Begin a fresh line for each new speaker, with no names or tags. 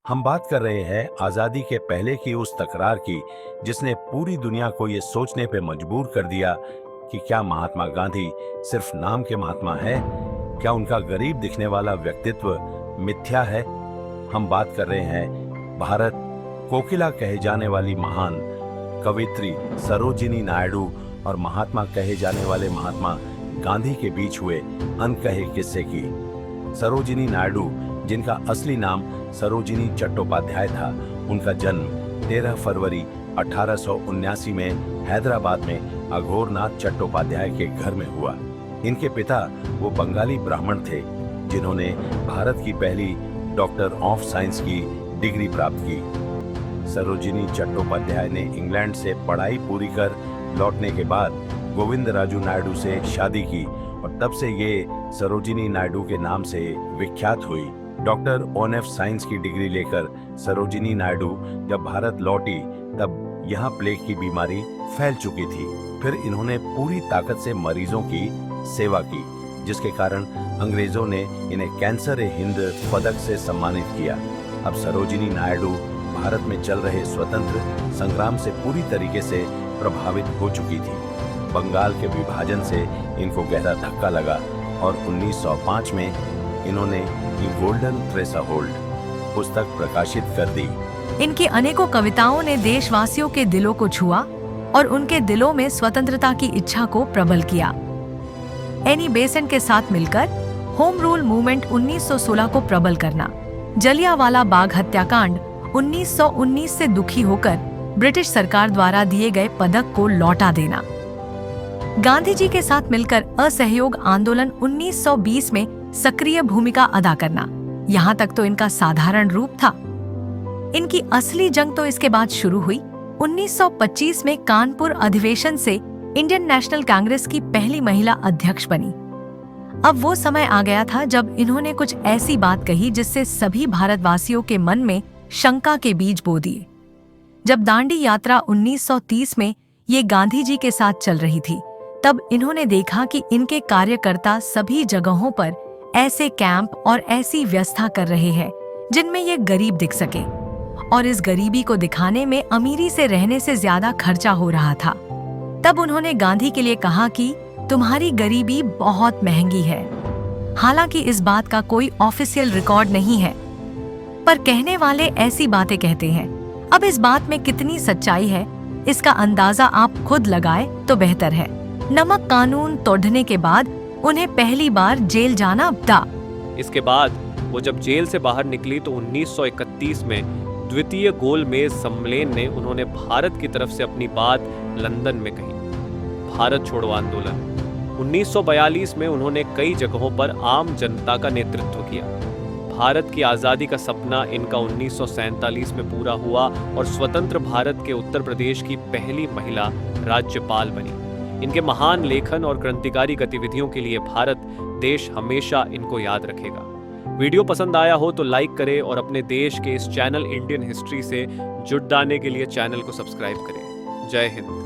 हम बात कर रहे हैं आजादी के पहले की उस तकरार की जिसने पूरी दुनिया को ये सोचने पे मजबूर कर दिया कि क्या महात्मा गांधी सिर्फ नाम के महात्मा है, क्या उनका गरीब दिखने वाला व्यक्तित्व मिथ्या है। हम बात कर रहे हैं भारत कोकिला कहे जाने वाली महान कवित्री सरोजिनी नायडू और महात्मा कहे जाने वाले महात्मा गांधी के बीच हुए अनकहे किस्से की। सरोजिनी नायडू, जिनका असली नाम सरोजिनी चट्टोपाध्याय था, उनका जन्म 13 फरवरी 1879 में हैदराबाद में अघोरनाथ चट्टोपाध्याय के घर में हुआ। इनके पिता वो बंगाली ब्राह्मण थे जिन्होंने भारत की पहली डॉक्टर ऑफ साइंस की डिग्री प्राप्त की। सरोजिनी चट्टोपाध्याय ने इंग्लैंड से पढ़ाई पूरी कर लौटने के बाद गोविंदराजू नायडू से शादी की और तब से ये सरोजिनी नायडू के नाम से विख्यात हुई। डॉक्टर ऑफ साइंस की डिग्री लेकर सरोजिनी नायडू जब भारत लौटी तब यहाँ प्लेग की बीमारी फैल चुकी थी। फिर इन्होंने पूरी ताकत से मरीजों की सेवा की, जिसके कारण अंग्रेजों ने इन्हें कैंसर-ए-हिंद पदक से सम्मानित किया। अब सरोजिनी नायडू भारत में चल रहे स्वतंत्र संग्राम से पूरी तरीके से प्रभावित हो चुकी थी। बंगाल के विभाजन से इनको गहरा धक्का लगा और 1905 में इन्होंने गोल्डन थ्रेशोल्ड पुस्तक प्रकाशित कर दी।
इनकी अनेकों कविताओं ने देशवासियों के दिलों को छुआ और उनके दिलों में स्वतंत्रता की इच्छा को प्रबल किया। एनी बेसेंट के साथ मिलकर होम रूल मूवमेंट 1916 को प्रबल करना, जलियांवाला बाग हत्याकांड 1919 से दुखी होकर ब्रिटिश सरकार द्वारा दिए गए पदक को लौटा देना, गांधी जी के साथ मिलकर असहयोग आंदोलन 1920 में सक्रिय भूमिका अदा करना, यहाँ तक तो इनका साधारण रूप था। इनकी असली जंग तो इसके बाद शुरू हुई। 1925 में कानपुर अधिवेशन से इंडियन नेशनल कांग्रेस की पहली महिला अध्यक्ष बनी। अब वो समय आ गया था जब इन्होंने कुछ ऐसी बात कही जिससे सभी भारतवासियों के मन में शंका के बीज बो दिए। जब दांडी यात्रा 1930 में ये गांधी जी के साथ चल रही थी, तब इन्होंने देखा कि इनके कार्यकर्ता सभी जगहों पर ऐसे कैंप और ऐसी व्यवस्था कर रहे हैं जिनमें ये गरीब दिख सके, और इस गरीबी को दिखाने में अमीरी से रहने से ज्यादा खर्चा हो रहा था। तब उन्होंने गांधी के लिए कहा कि तुम्हारी गरीबी बहुत महंगी है। हालांकि इस बात का कोई ऑफिशियल रिकॉर्ड नहीं है, पर कहने वाले ऐसी बातें कहते हैं। अब इस बात में कितनी सच्चाई है, इसका अंदाजा आप खुद लगाए तो बेहतर है। नमक कानून तोड़ने के बाद उन्हें पहली बार जेल जाना पड़ा।
इसके बाद वो जब जेल से बाहर निकली तो 1931 में द्वितीय गोलमेज सम्मेलन ने उन्होंने भारत की तरफ से अपनी बात लंदन में कही। भारत छोड़ो आंदोलन 1942 में उन्होंने कई जगहों पर आम जनता का नेतृत्व किया। भारत की आज़ादी का सपना इनका 1947 में पूरा हुआ और स्वतंत्र भारत के उत्तर प्रदेश की पहली महिला राज्यपाल बनी। इनके महान लेखन और क्रांतिकारी गतिविधियों के लिए भारत देश हमेशा इनको याद रखेगा। वीडियो पसंद आया हो तो लाइक करें और अपने देश के इस चैनल इंडियन हिस्ट्री से जुड़ जाने के लिए चैनल को सब्सक्राइब करें। जय हिंद।